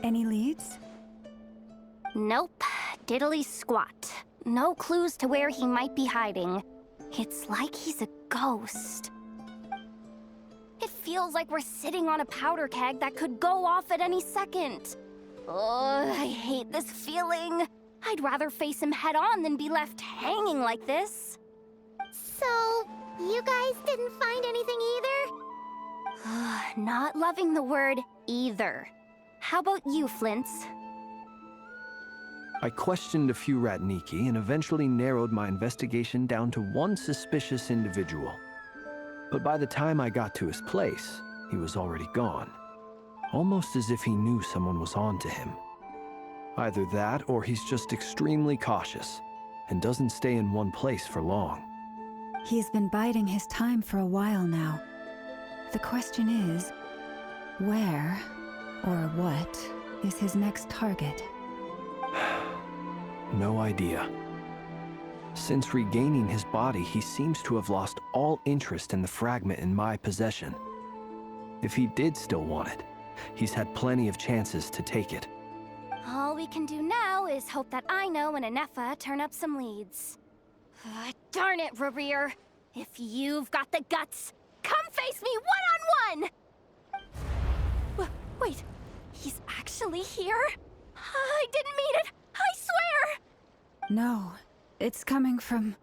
Any leads? Nope. Diddly squat. No clues to where he might be hiding. It's like he's a ghost. It feels like we're sitting on a powder keg that could go off at any second. Ugh, I hate this feeling. I'd rather face him head-on than be left hanging like this. So, you guys didn't find anything either? Not loving the word either. How about you, Flintz? I questioned a few Ratniki and eventually narrowed my investigation down to one suspicious individual. But by the time I got to his place, he was already gone. Almost as if he knew someone was on to him. Either that, or he's just extremely cautious and doesn't stay in one place for long. He's been biding his time for a while now. The question is, where or what is his next target? No idea. Since regaining his body, he seems to have lost all interest in the fragment in my possession. If he did still want it, he's had plenty of chances to take it. All we can do now is hope that Ino and Anefa turn up some leads. Darn it, Rereer. If you've got the guts, come face me one-on-one! Wait, he's actually here? I didn't mean it, I swear! No, it's coming from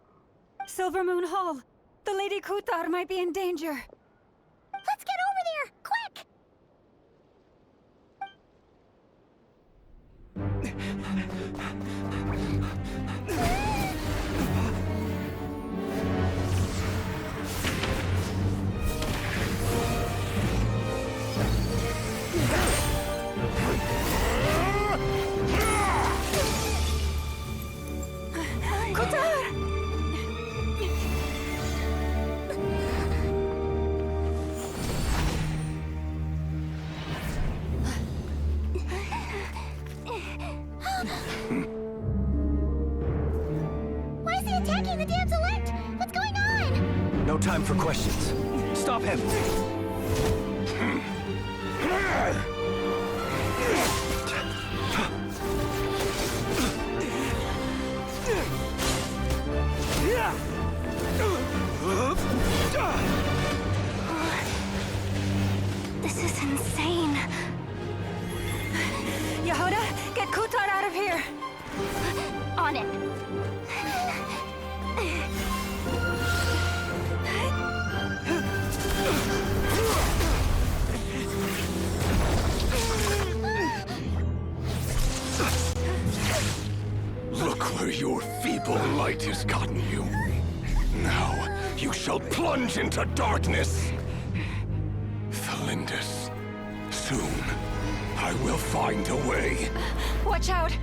Silver Moon Hall. The Lady Kutar might be in danger. Let's get over there, quick! Why is he attacking the damselette? What's going on? No time for questions. Stop him! This is insane. Yehuda, get Kutar out of here! On it. Look where your feeble might has gotten you. Now, you shall plunge into darkness. Thalindus, soon, I will find a way. Watch out!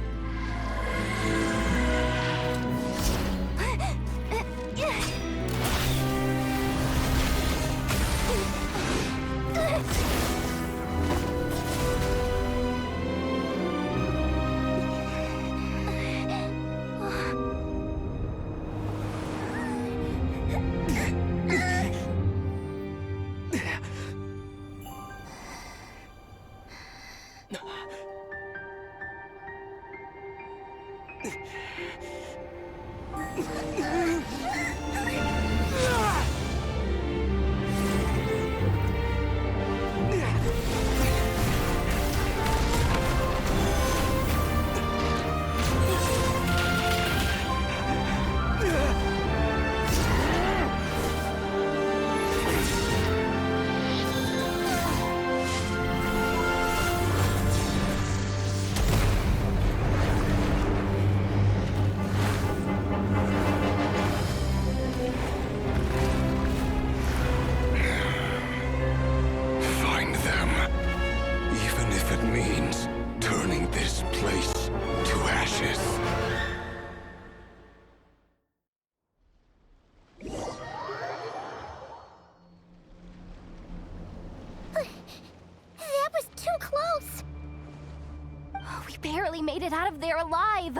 Barely made it out of there alive.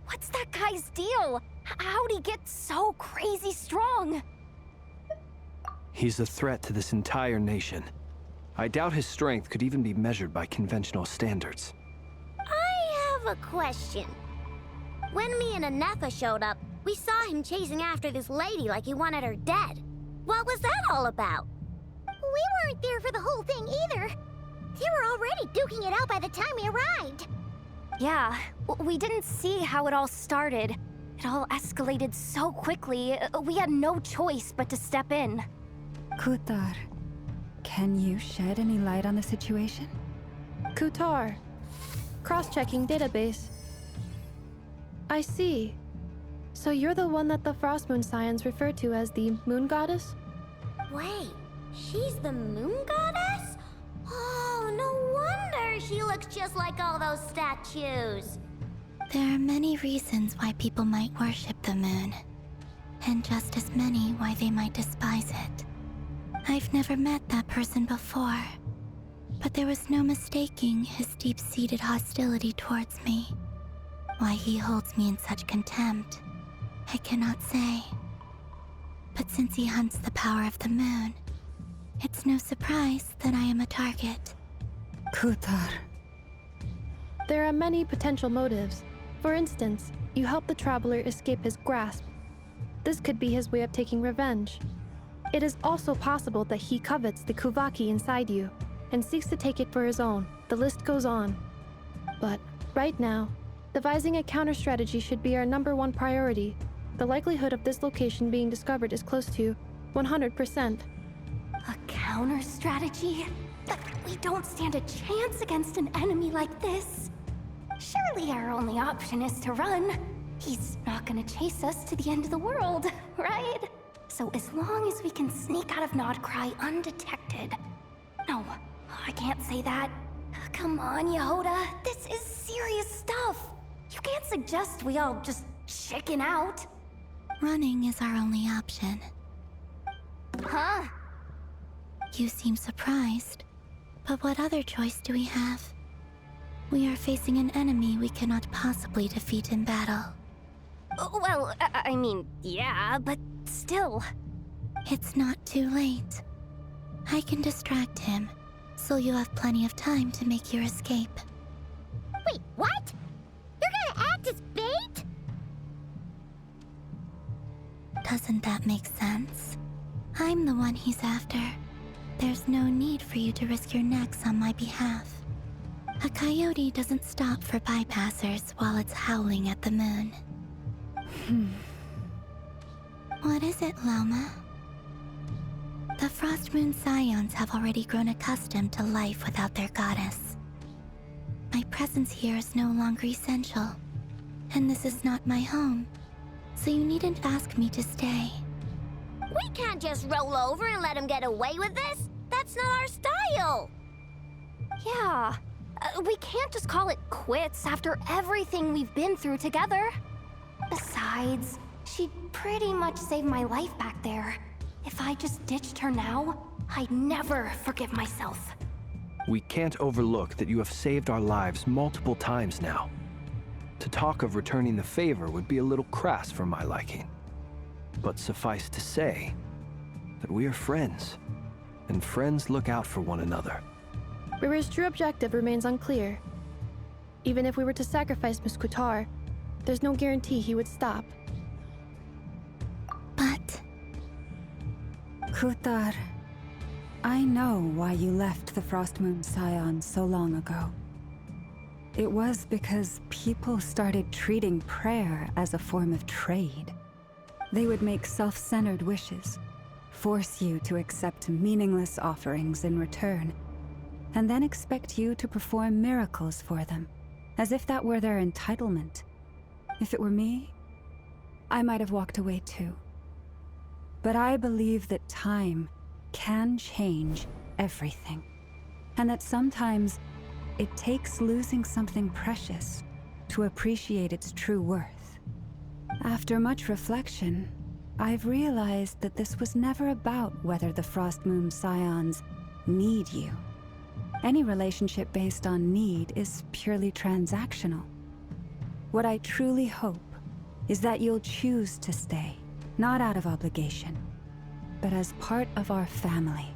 What's that guy's deal? How'd he get so crazy strong? He's a threat to this entire nation. I doubt his strength could even be measured by conventional standards. have a question. When me and Anefa showed up, we saw him chasing after this lady like he wanted her dead. What was that all about? We weren't there for the whole thing either. They were already duking it out by the time we arrived. Yeah, we didn't see how it all started. It all escalated so quickly, we had no choice but to step in. Kutar, can you shed any light on the situation? Kutar. Cross-checking database. I see. So you're the one that the Frost Moon Scions refer to as the Moon Goddess? Wait, she's the moon goddess? Oh, no wonder she looks just like all those statues. There are many reasons why people might worship the moon, and just as many why they might despise it. I've never met that person before, but there was no mistaking his deep-seated hostility towards me. Why he holds me in such contempt, I cannot say. But since he hunts the power of the moon, it's no surprise that I am a target. Kutar. There are many potential motives. For instance, you help the traveler escape his grasp. This could be his way of taking revenge. It is also possible that he covets the Kuvaki inside you and seeks to take it for his own. The list goes on. But right now, devising a counter-strategy should be our #1 priority. The likelihood of this location being discovered is close to 100%. A counter strategy? We don't stand a chance against an enemy like this. Surely our only option is to run. He's not gonna chase us to the end of the world, right? So as long as we can sneak out of Nodkrai undetected. No, I can't say that. Come on, Yehoda. This is serious stuff. You can't suggest we all just chicken out. Running is our only option. Huh? You seem surprised, but what other choice do we have? We are facing an enemy we cannot possibly defeat in battle. Well, I mean, yeah, but still. It's not too late. I can distract him, so you'll have plenty of time to make your escape. Wait, what? You're gonna act as bait? Doesn't that make sense? I'm the one he's after. There's no need for you to risk your necks on my behalf. A coyote doesn't stop for bypassers while it's howling at the moon. What is it, Loma? The Frost Moon Scions have already grown accustomed to life without their goddess. My presence here is no longer essential, and this is not my home, so you needn't ask me to stay. We can't just roll over and let him get away with this. That's not our style. Yeah. We can't just call it quits after everything we've been through together. Besides, she'd pretty much saved my life back there. If I just ditched her now, I'd never forgive myself. We can't overlook that you have saved our lives multiple times now. To talk of returning the favor would be a little crass for my liking. But suffice to say that we are friends, and friends look out for one another. Rira's true objective remains unclear. Even if we were to sacrifice Miss Kutar, there's no guarantee he would stop. But Kutar, I know why you left the Frost Moon Scions so long ago. It was because people started treating prayer as a form of trade. They would make self-centered wishes, force you to accept meaningless offerings in return, and then expect you to perform miracles for them, as if that were their entitlement. If it were me, I might have walked away too. But I believe that time can change everything, and that sometimes it takes losing something precious to appreciate its true worth. After much reflection, I've realized that this was never about whether the Frost Moon Scions need you. Any relationship based on need is purely transactional. What I truly hope is that you'll choose to stay, not out of obligation, but as part of our family.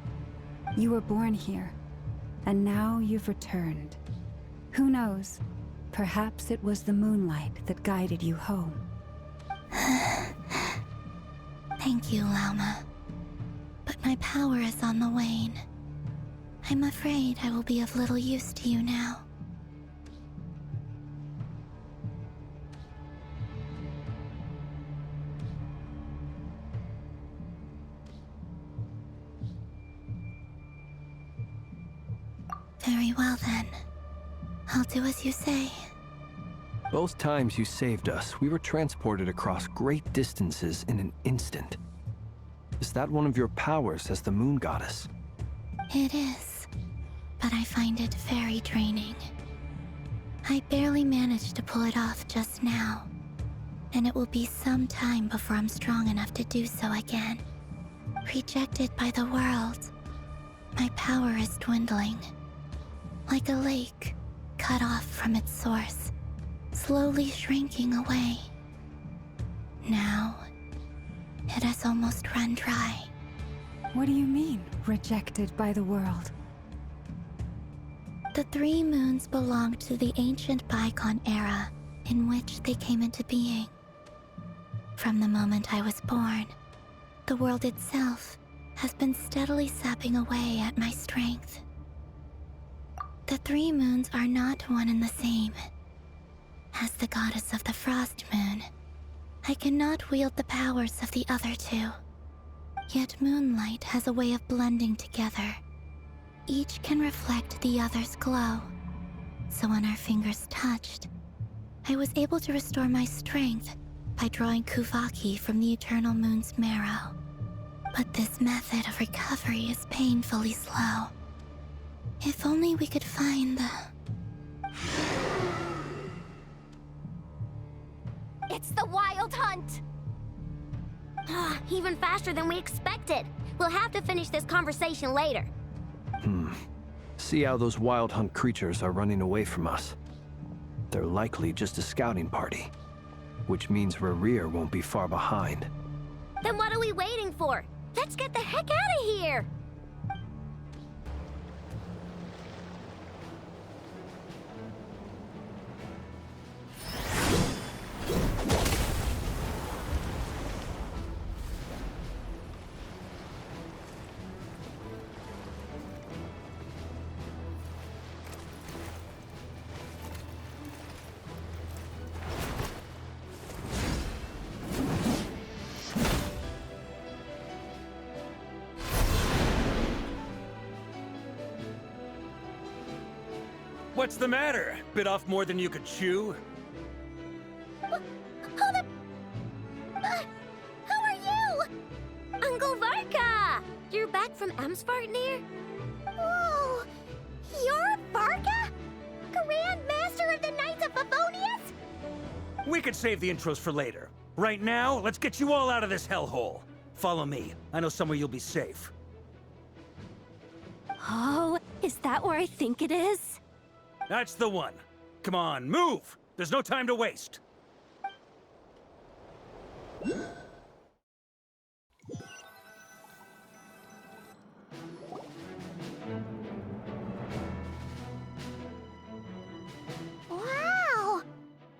You were born here, and now you've returned. Who knows? Perhaps it was the moonlight that guided you home. Thank you, Lauma. But my power is on the wane. I'm afraid I will be of little use to you now. Very well then. I'll do as you say. Both times you saved us, we were transported across great distances in an instant. Is that one of your powers as the Moon Goddess? It is, but I find it very draining. I barely managed to pull it off just now, and it will be some time before I'm strong enough to do so again. Rejected by the world, my power is dwindling. Like a lake, cut off from its source, slowly shrinking away. Now, it has almost run dry. What do you mean, rejected by the world? The 3 moons belonged to the ancient bygone era in which they came into being. From the moment I was born, the world itself has been steadily sapping away at my strength. The 3 moons are not one and the same. As the goddess of the Frost Moon, I cannot wield the powers of the other 2. Yet moonlight has a way of blending together. Each can reflect the other's glow. So when our fingers touched, I was able to restore my strength by drawing Kuvaki from the eternal moon's marrow. But this method of recovery is painfully slow. If only we could find the... It's the Wild Hunt! Even faster than we expected. We'll have to finish this conversation later. See how those Wild Hunt creatures are running away from us. They're likely just a scouting party, which means Rerir won't be far behind. Then what are we waiting for? Let's get the heck out of here! What's the matter? Bit off more than you could chew? Who are you? Uncle Varka! You're back from Amsvartnir? Whoa! You're Varka? Grand Master of the Knights of Favonius? We could save the intros for later. Right now, let's get you all out of this hellhole. Follow me. I know somewhere you'll be safe. Oh, is that where I think it is? That's the one. Come on, move! There's no time to waste. Wow!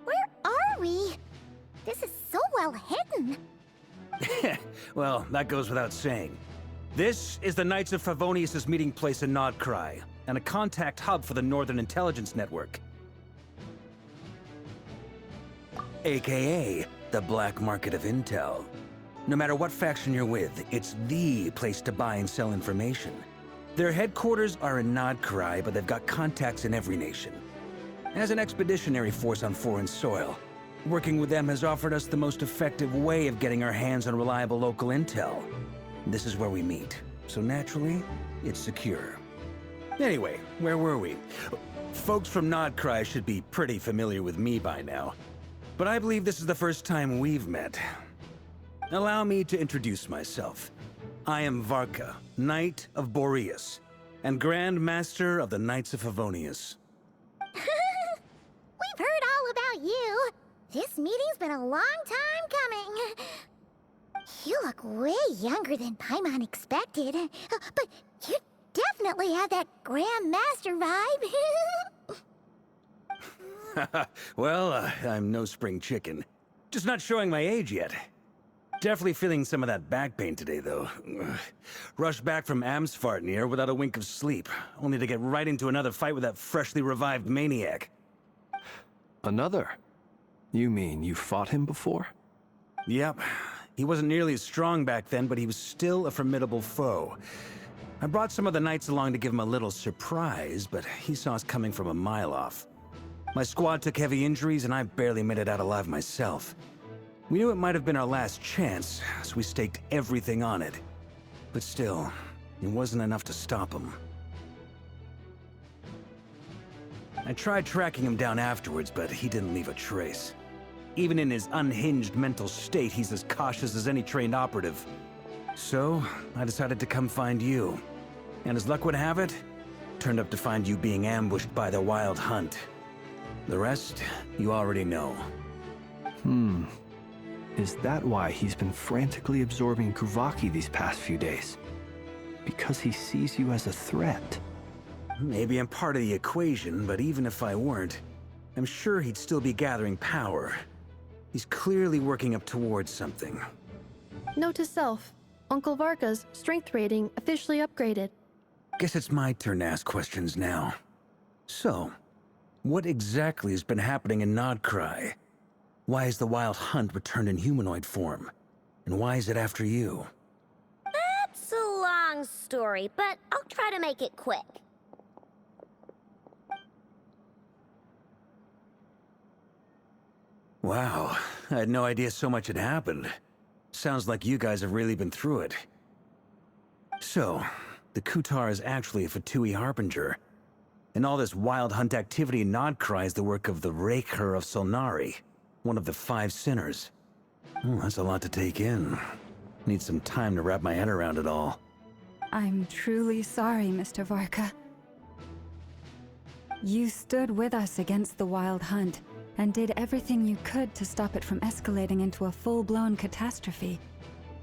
Where are we? This is so well hidden. Well, that goes without saying. This is the Knights of Favonius' meeting place in Nodkrai, and a contact hub for the Northern Intelligence Network. AKA, the black market of intel. No matter what faction you're with, it's the place to buy and sell information. Their headquarters are in Nodkrai, but they've got contacts in every nation. As an expeditionary force on foreign soil, working with them has offered us the most effective way of getting our hands on reliable local intel. This is where we meet, so naturally, it's secure. Anyway, where were we? Folks from Nodkrai should be pretty familiar with me by now, but I believe this is the first time we've met. Allow me to introduce myself. I am Varka, Knight of Boreas, and Grand Master of the Knights of Favonius. We've heard all about you. This meeting's been a long time coming. You look way younger than Paimon expected, but you definitely have that Grand Master vibe. Well, I'm no spring chicken. Just not showing my age yet. Definitely feeling some of that back pain today, though. Rushed back from Amsfartnir without a wink of sleep, only to get right into another fight with that freshly revived maniac. Another? You mean you fought him before? Yep. He wasn't nearly as strong back then, but he was still a formidable foe. I brought some of the knights along to give him a little surprise, but he saw us coming from a mile off. My squad took heavy injuries, and I barely made it out alive myself. We knew it might have been our last chance, so we staked everything on it. But still, it wasn't enough to stop him. I tried tracking him down afterwards, but he didn't leave a trace. Even in his unhinged mental state, he's as cautious as any trained operative. So, I decided to come find you. And as luck would have it, turned up to find you being ambushed by the Wild Hunt. The rest, you already know. Is that why he's been frantically absorbing Kuvaki these past few days? Because he sees you as a threat? Maybe I'm part of the equation, but even if I weren't, I'm sure he'd still be gathering power. He's clearly working up towards something. Note to self, Uncle Varka's strength rating officially upgraded. Guess it's my turn to ask questions now. So, what exactly has been happening in Nodkrai? Why is the Wild Hunt returned in humanoid form? And why is it after you? That's a long story, but I'll try to make it quick. Wow, I had no idea so much had happened. Sounds like you guys have really been through it. So, the Kutar is actually a Fatui Harbinger. And all this Wild Hunt activity in Nodkrai is the work of the Raker of Solnari, one of the 5 sinners. Oh, that's a lot to take in. Need some time to wrap my head around it all. I'm truly sorry, Mr. Varka. You stood with us against the Wild Hunt, and did everything you could to stop it from escalating into a full-blown catastrophe.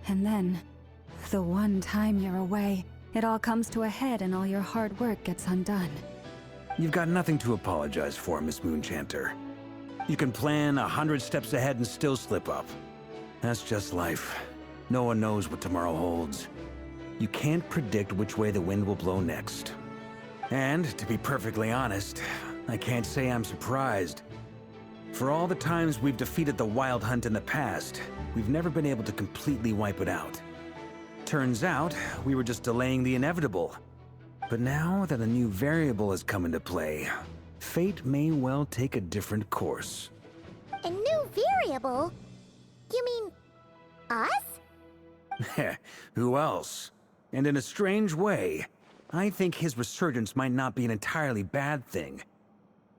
And then, the one time you're away, it all comes to a head and all your hard work gets undone. You've got nothing to apologize for, Miss Moonchanter. You can plan 100 steps ahead and still slip up. That's just life. No one knows what tomorrow holds. You can't predict which way the wind will blow next. And, to be perfectly honest, I can't say I'm surprised. For all the times we've defeated the Wild Hunt in the past, we've never been able to completely wipe it out. Turns out, we were just delaying the inevitable. But now that a new variable has come into play, fate may well take a different course. A new variable? You mean... us? Who else? And in a strange way, I think his resurgence might not be an entirely bad thing.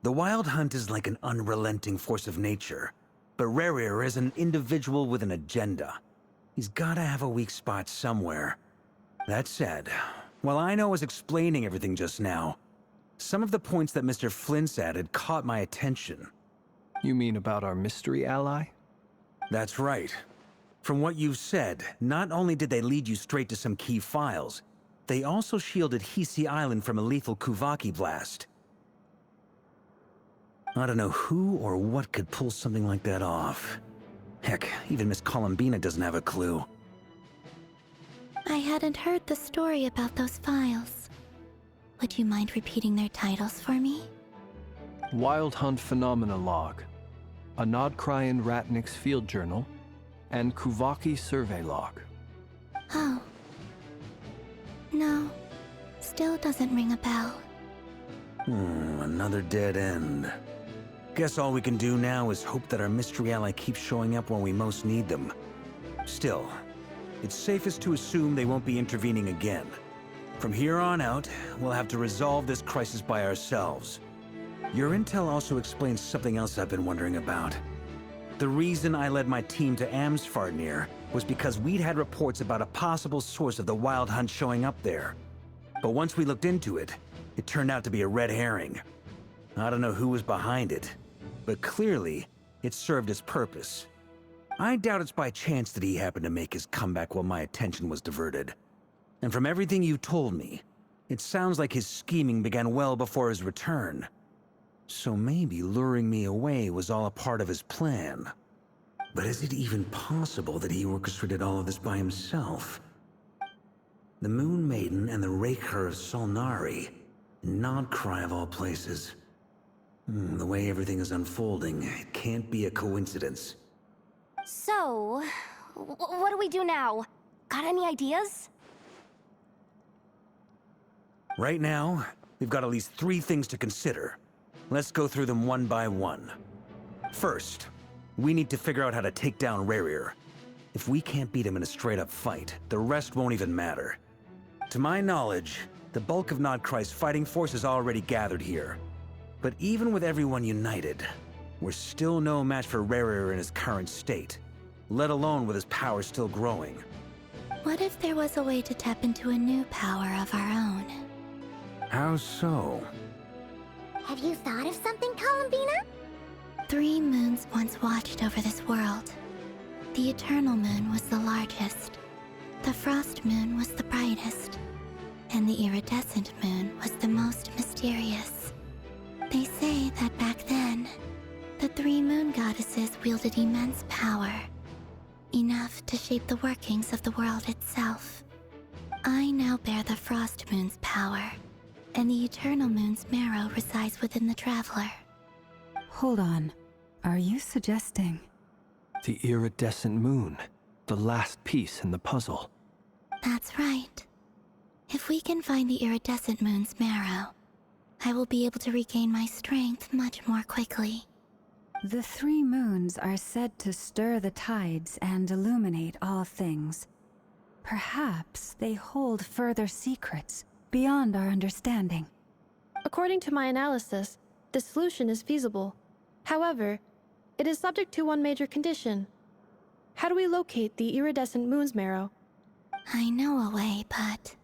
The Wild Hunt is like an unrelenting force of nature, but Rerir is an individual with an agenda. He's gotta have a weak spot somewhere. That said, while I know I was explaining everything just now, some of the points that Mr. Flint's added caught my attention. You mean about our mystery ally? That's right. From what you've said, not only did they lead you straight to some key files, they also shielded Hisi Island from a lethal Kuvaki blast. I don't know who or what could pull something like that off. Heck, even Miss Columbina doesn't have a clue. I hadn't heard the story about those files. Would you mind repeating their titles for me? Wild Hunt Phenomena Log, a Nodkrai Ratnik's Field Journal, and Kuvaki Survey Log. Oh. No. Still doesn't ring a bell. Another dead end. Guess all we can do now is hope that our mystery ally keeps showing up when we most need them. Still, it's safest to assume they won't be intervening again. From here on out, we'll have to resolve this crisis by ourselves. Your intel also explains something else I've been wondering about. The reason I led my team to Amsfartnir was because we'd had reports about a possible source of the Wild Hunt showing up there. But once we looked into it, it turned out to be a red herring. I don't know who was behind it, but clearly, it served its purpose. I doubt it's by chance that he happened to make his comeback while my attention was diverted. And from everything you told me, it sounds like his scheming began well before his return. So maybe luring me away was all a part of his plan. But is it even possible that he orchestrated all of this by himself? The Moon Maiden and the Raker of Solnari, Nodkrai of all places. The way everything is unfolding, it can't be a coincidence. So, what do we do now? Got any ideas? Right now, we've got at least 3 things to consider. Let's go through them one by one. First, we need to figure out how to take down Rarier. If we can't beat him in a straight-up fight, the rest won't even matter. To my knowledge, the bulk of Nodkrai's fighting force is already gathered here. But even with everyone united, we're still no match for Rarier in his current state, let alone with his power still growing. What if there was a way to tap into a new power of our own? How so? Have you thought of something, Columbina? 3 moons once watched over this world. The Eternal Moon was the largest. The Frost Moon was the brightest. And the Iridescent Moon was the most mysterious. They say that back then, the 3 moon goddesses wielded immense power. Enough to shape the workings of the world itself. I now bear the Frost Moon's power, and the Eternal Moon's marrow resides within the Traveler. Hold on. Are you suggesting? The iridescent moon, the last piece in the puzzle. That's right. If we can find the Iridescent Moon's marrow, I will be able to regain my strength much more quickly. The 3 moons are said to stir the tides and illuminate all things. Perhaps they hold further secrets beyond our understanding. According to my analysis, the solution is feasible. However, it is subject to one major condition. How do we locate the Iridescent Moon's marrow? I know a way, but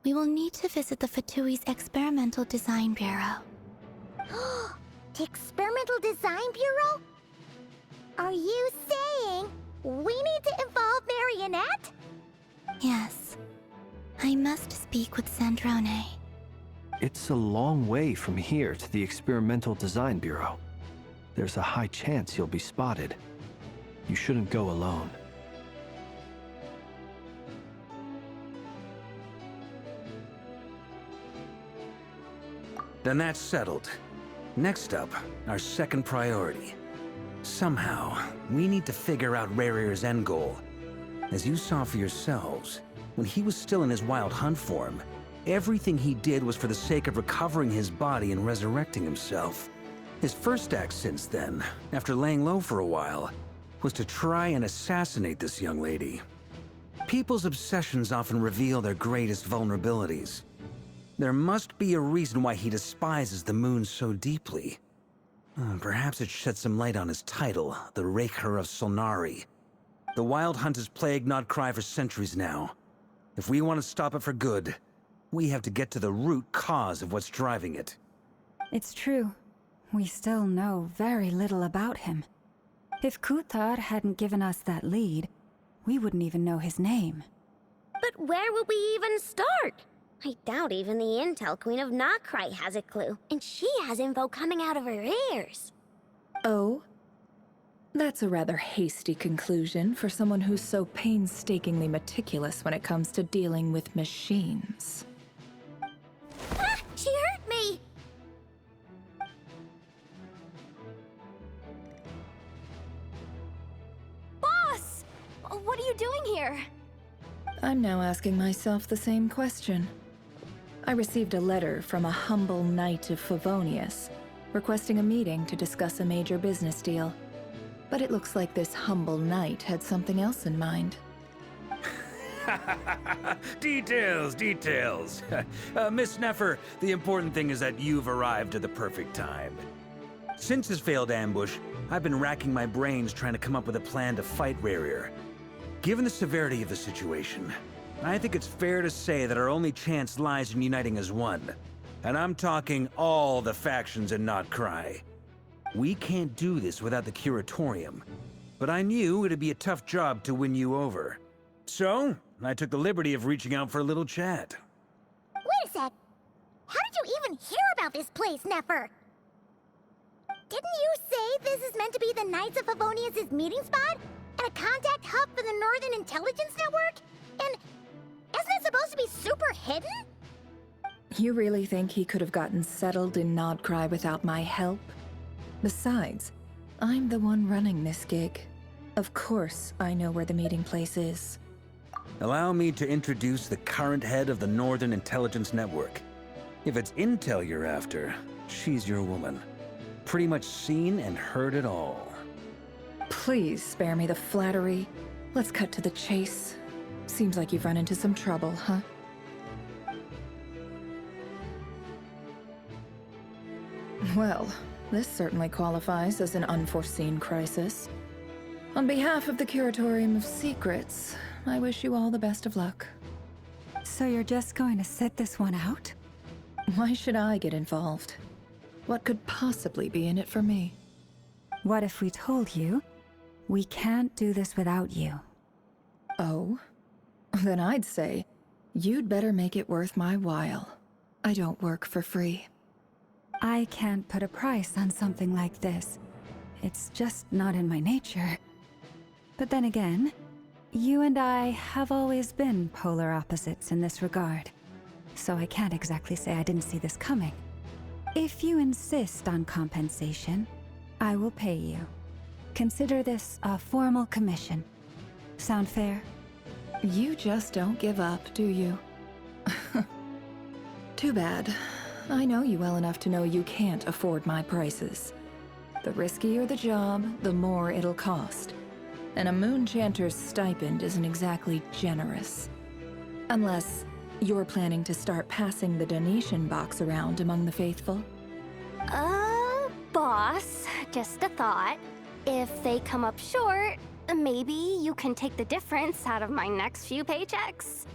we will need to visit the Fatui's Experimental Design Bureau. The Experimental Design Bureau? Are you saying we need to involve Marionette? Yes. I must speak with Sandrone. It's a long way from here to the Experimental Design Bureau. There's a high chance you'll be spotted. You shouldn't go alone. Then that's settled. Next up, our second priority. Somehow, we need to figure out Rarier's end goal. As you saw for yourselves, when he was still in his wild hunt form, everything he did was for the sake of recovering his body and resurrecting himself. His first act since then, after laying low for a while, was to try and assassinate this young lady. People's obsessions often reveal their greatest vulnerabilities. There must be a reason why he despises the moon so deeply. Perhaps it sheds some light on his title, the Raker of Solnari. The Wild Hunt has plagued Nodkrai for centuries now. If we want to stop it for good, we have to get to the root cause of what's driving it. It's true. We still know very little about him. If Kuthar hadn't given us that lead, we wouldn't even know his name. But where would we even start? I doubt even the Intel Queen of Nodkrai has a clue, and she has info coming out of her ears. Oh? That's a rather hasty conclusion for someone who's so painstakingly meticulous when it comes to dealing with machines. Ah! She hurt me! Boss! What are you doing here? I'm now asking myself the same question. I received a letter from a humble knight of Favonius, requesting a meeting to discuss a major business deal. But it looks like this humble knight had something else in mind. Details, details. Miss Nefer, the important thing is that you've arrived at the perfect time. Since his failed ambush, I've been racking my brains trying to come up with a plan to fight Rarier. Given the severity of the situation, I think it's fair to say that our only chance lies in uniting as one. And I'm talking all the factions in Nodkrai. We can't do this without the Curatorium, but I knew it'd be a tough job to win you over. So, I took the liberty of reaching out for a little chat. Wait a sec. How did you even hear about this place, Nefer? Didn't you say this is meant to be the Knights of Favonius' meeting spot? And a contact hub for the Northern Intelligence Network? And isn't it supposed to be super hidden? You really think he could have gotten settled in Nodkrai without my help? Besides, I'm the one running this gig. Of course I know where the meeting place is. Allow me to introduce the current head of the Northern Intelligence Network. If it's intel you're after, she's your woman. Pretty much seen and heard it all. Please spare me the flattery. Let's cut to the chase. Seems like you've run into some trouble, huh? Well, this certainly qualifies as an unforeseen crisis. On behalf of the Curatorium of Secrets, I wish you all the best of luck. So you're just going to sit this one out? Why should I get involved? What could possibly be in it for me? What if we told you we can't do this without you? Oh? Then I'd say, you'd better make it worth my while. I don't work for free. I can't put a price on something like this. It's just not in my nature. But then again, you and I have always been polar opposites in this regard. So I can't exactly say I didn't see this coming. If you insist on compensation, I will pay you. Consider this a formal commission. Sound fair? You just don't give up, do you? Too bad. I know you well enough to know you can't afford my prices. The riskier the job, the more it'll cost. And a Moonchanter's stipend isn't exactly generous. Unless you're planning to start passing the donation box around among the faithful. Boss, just a thought. If they come up short, maybe you can take the difference out of my next few paychecks.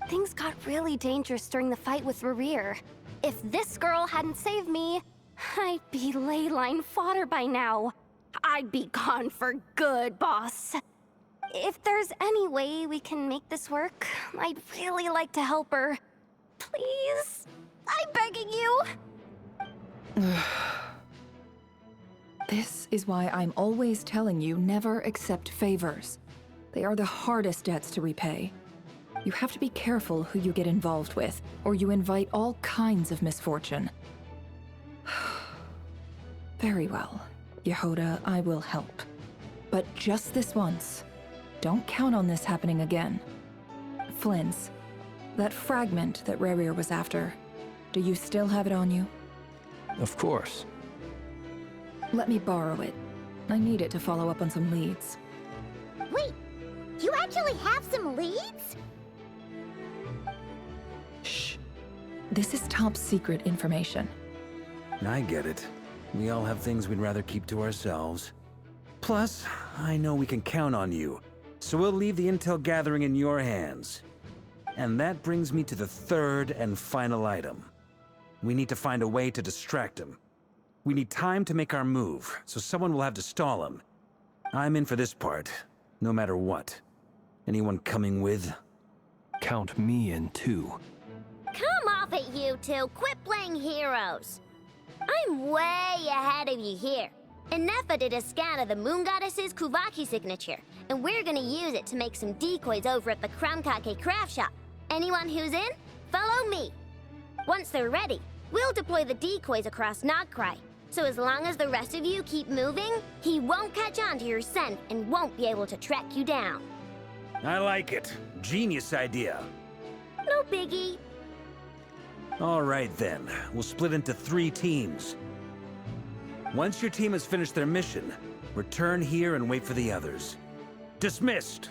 Things got really dangerous during the fight with Rerir. If this girl hadn't saved me, I'd be ley line fodder by now. I'd be gone for good, boss. If there's any way we can make this work, I'd really like to help her. Please? I'm begging you. This is why I'm always telling you never accept favors. They are the hardest debts to repay. You have to be careful who you get involved with, or you invite all kinds of misfortune. Very well, Yehoda, I will help. But just this once. Don't count on this happening again. Flynn's, that fragment that Rerir was after, do you still have it on you? Of course. Let me borrow it. I need it to follow up on some leads. Wait, you actually have some leads? Shh. This is top secret information. I get it. We all have things we'd rather keep to ourselves. Plus, I know we can count on you, so we'll leave the intel gathering in your hands. And that brings me to the third and final item. We need to find a way to distract him. We need time to make our move, so someone will have to stall him. I'm in for this part, no matter what. Anyone coming with? Count me in too. Come off it, you two. Quit playing heroes. I'm way ahead of you here. Nefa did a scan of the Moon Goddess's Kuvaki signature, and we're gonna use it to make some decoys over at the Kramkake craft shop. Anyone who's in, follow me. Once they're ready, we'll deploy the decoys across Nodkrai. So as long as the rest of you keep moving, he won't catch on to your scent and won't be able to track you down. I like it. Genius idea. No biggie. All right then, we'll split into 3 teams. Once your team has finished their mission, return here and wait for the others. Dismissed!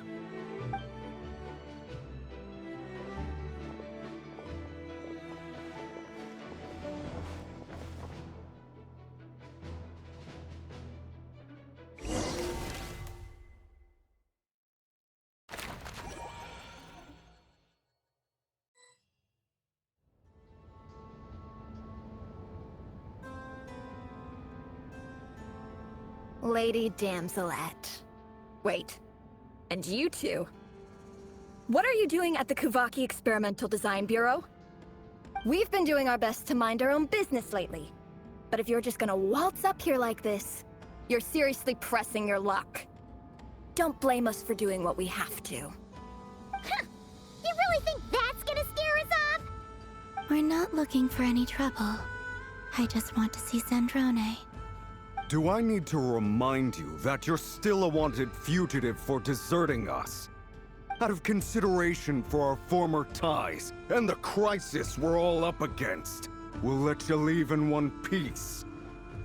Lady Damselette. Wait, and you two? What are you doing at the Kuvaki Experimental Design Bureau? We've been doing our best to mind our own business lately. But if you're just gonna waltz up here like this, you're seriously pressing your luck. Don't blame us for doing what we have to. You really think that's gonna scare us off? We're not looking for any trouble. I just want to see Sandrone. Do I need to remind you that you're still a wanted fugitive for deserting us? Out of consideration for our former ties and the crisis we're all up against, we'll let you leave in one piece.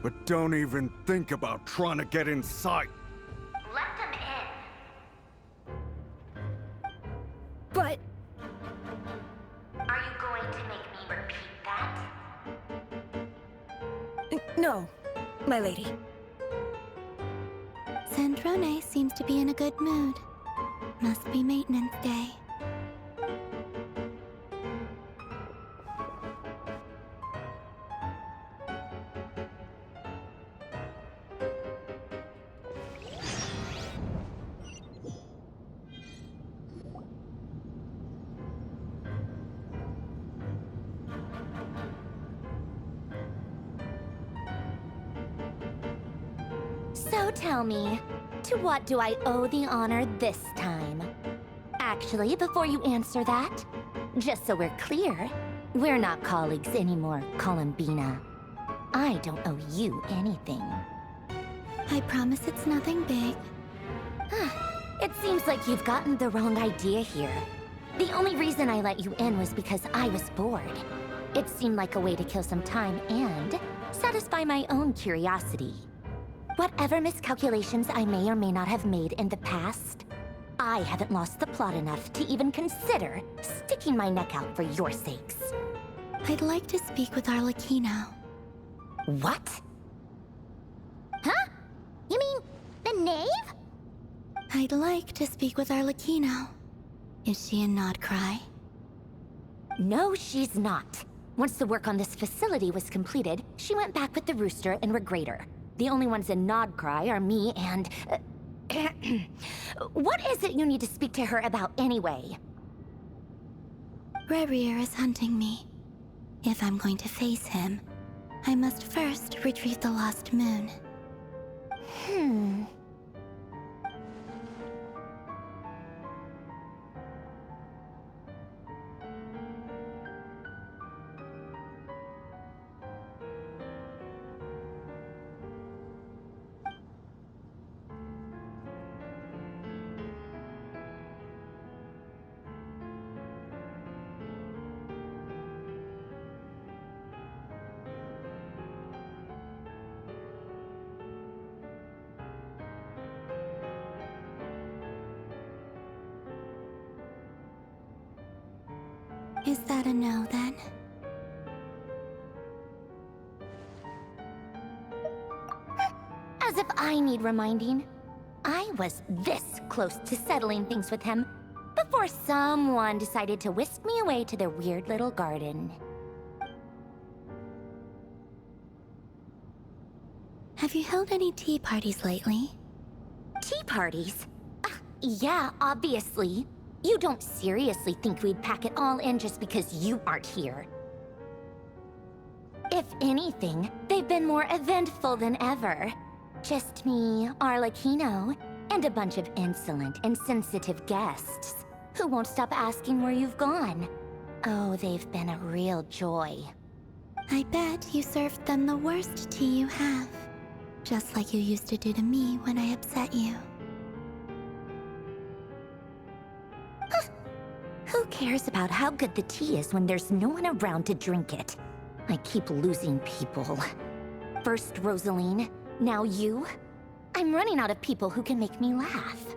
But don't even think about trying to get inside. Let them in. But... Are you going to make me repeat that? No, my lady. Sandrone seems to be in a good mood. Must be maintenance day. So tell me, to what do I owe the honor this time? Actually, before you answer that, just so we're clear, we're not colleagues anymore, Columbina. I don't owe you anything. I promise it's nothing big. It seems like you've gotten the wrong idea here. The only reason I let you in was because I was bored. It seemed like a way to kill some time and satisfy my own curiosity. Whatever miscalculations I may or may not have made in the past, I haven't lost the plot enough to even consider sticking my neck out for your sakes. I'd like to speak with Arlecchino. What? Huh? You mean the knave? I'd like to speak with Arlecchino. Is she in Nodkrai? No, she's not. Once the work on this facility was completed, she went back with the Rooster and Regrator. The only ones in Nodkrai are me and... What is it you need to speak to her about anyway? Rerir is hunting me. If I'm going to face him, I must first retrieve the lost moon. Is that a no, then? As if I need reminding. I was this close to settling things with him before someone decided to whisk me away to their weird little garden. Have you held any tea parties lately? Tea parties? Yeah, obviously. You don't seriously think we'd pack it all in just because you aren't here. If anything, they've been more eventful than ever. Just me, Arlecchino, and a bunch of insolent and sensitive guests who won't stop asking where you've gone. Oh, they've been a real joy. I bet you served them the worst tea you have. Just like you used to do to me when I upset you. Who cares about how good the tea is when there's no one around to drink it? I keep losing people. First Rosaline, now you. I'm running out of people who can make me laugh.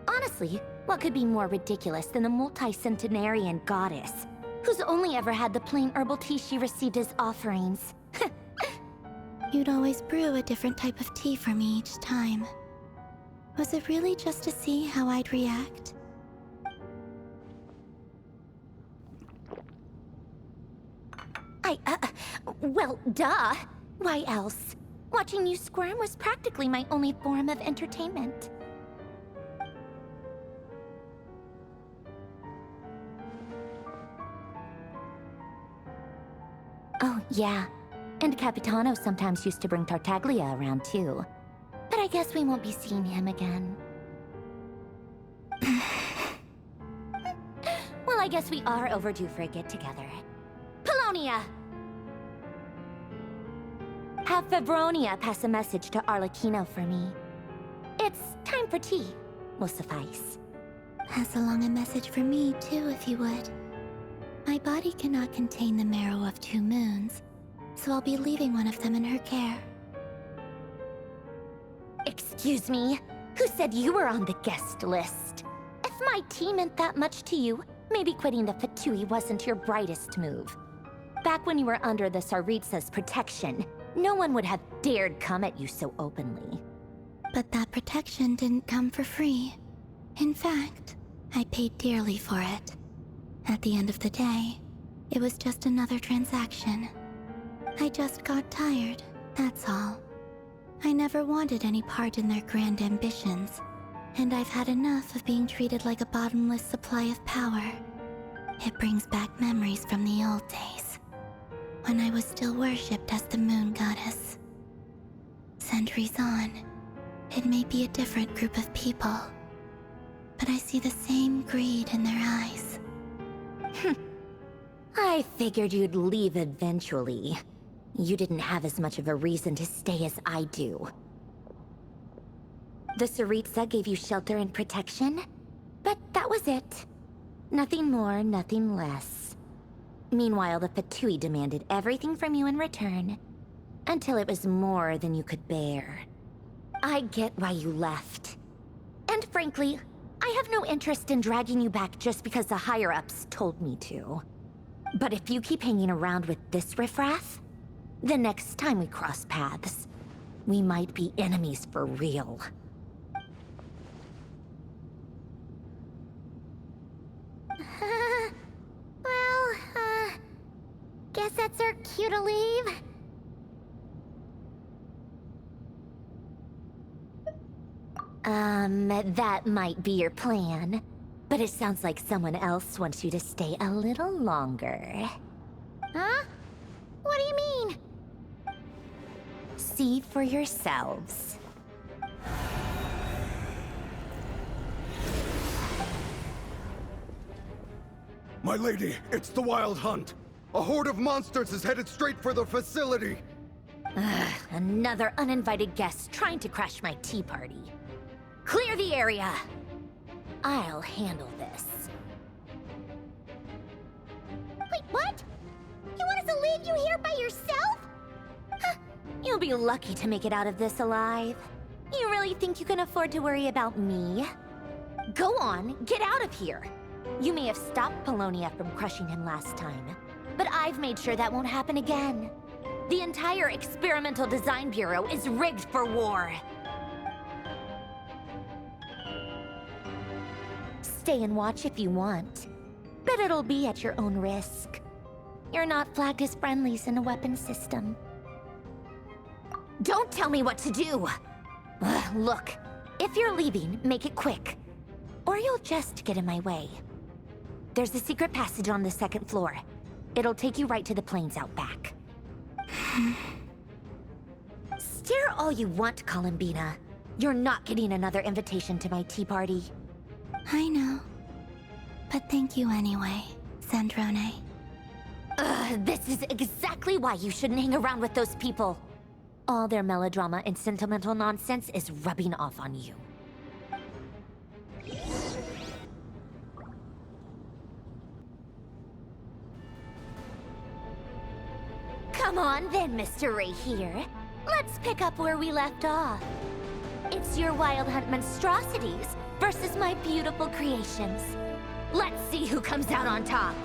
Honestly, what could be more ridiculous than a multi-centenarian goddess who's only ever had the plain herbal tea she received as offerings? You'd always brew a different type of tea for me each time. Was it really just to see how I'd react? Well, duh. Why else? Watching you squirm was practically my only form of entertainment. Oh, yeah. And Capitano sometimes used to bring Tartaglia around too. But I guess we won't be seeing him again. Well, I guess we are overdue for a get-together. Polonia! Have Febronia pass a message to Arlecchino for me. It's time for tea. Will suffice. Pass along a message for me, too, if you would. My body cannot contain the marrow of 2 moons, so I'll be leaving one of them in her care. Excuse me? Who said you were on the guest list? If my tea meant that much to you, maybe quitting the Fatui wasn't your brightest move. Back when you were under the Tsaritsa's protection, no one would have dared come at you so openly. But that protection didn't come for free. In fact, I paid dearly for it. At the end of the day, it was just another transaction. I just got tired, that's all. I never wanted any part in their grand ambitions, and I've had enough of being treated like a bottomless supply of power. It brings back memories from the old days, when I was still worshipped as the moon goddess. Centuries on, it may be a different group of people, but I see the same greed in their eyes. I figured you'd leave eventually. You didn't have as much of a reason to stay as I do. The Tsaritsa gave you shelter and protection, but that was it. Nothing more, nothing less. Meanwhile, the Fatui demanded everything from you in return, until it was more than you could bear. I get why you left. And frankly, I have no interest in dragging you back just because the higher-ups told me to. But if you keep hanging around with this riffraff, the next time we cross paths, we might be enemies for real. Guess that's our cue to leave. That might be your plan, but it sounds like someone else wants you to stay a little longer. Huh? What do you mean? See for yourselves. My lady, it's the Wild Hunt. A horde of monsters is headed straight for the facility. Another uninvited guest trying to crash my tea party. Clear the area! I'll handle this. Wait, what? You want us to leave you here by yourself? Huh, you'll be lucky to make it out of this alive. You really think you can afford to worry about me? Go on, get out of here. You may have stopped Polonia from crushing him last time, but I've made sure that won't happen again. The entire Experimental Design Bureau is rigged for war. Stay and watch if you want, but it'll be at your own risk. You're not flagged as friendlies in the weapons system. Don't tell me what to do! Look, if you're leaving, make it quick, or you'll just get in my way. There's a secret passage on the 2nd floor. It'll take you right to the plains out back. Stare all you want, Columbina. You're not getting another invitation to my tea party. I know. But thank you anyway, Sandrone. This is exactly why you shouldn't hang around with those people. All their melodrama and sentimental nonsense is rubbing off on you. Come on then, Mr. Ray here. Let's pick up where we left off. It's your Wild Hunt monstrosities versus my beautiful creations. Let's see who comes out on top.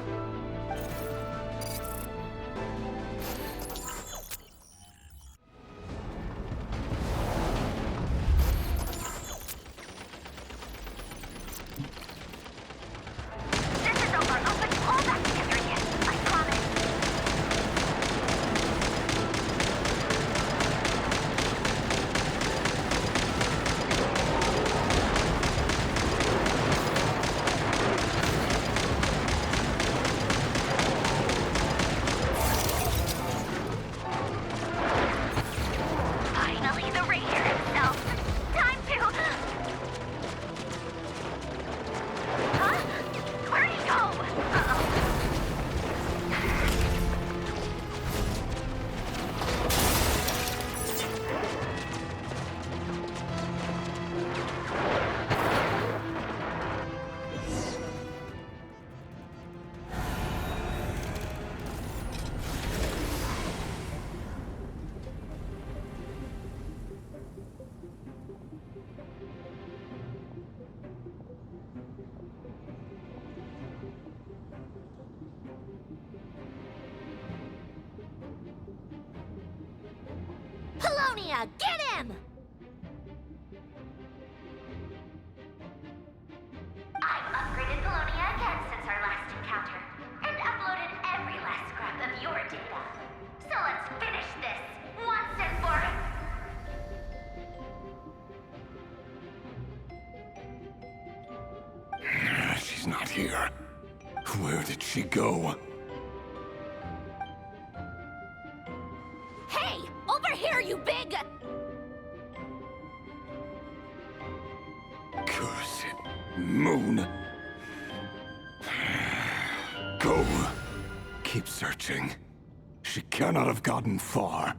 Felonia! Get him! I've upgraded Felonia again since our last encounter, and uploaded every last scrap of your data. So let's finish this, once and for She's not here. Where did she go? Hey! Over here, you big... Curse it, Moon. Go. Keep searching. She cannot have gotten far.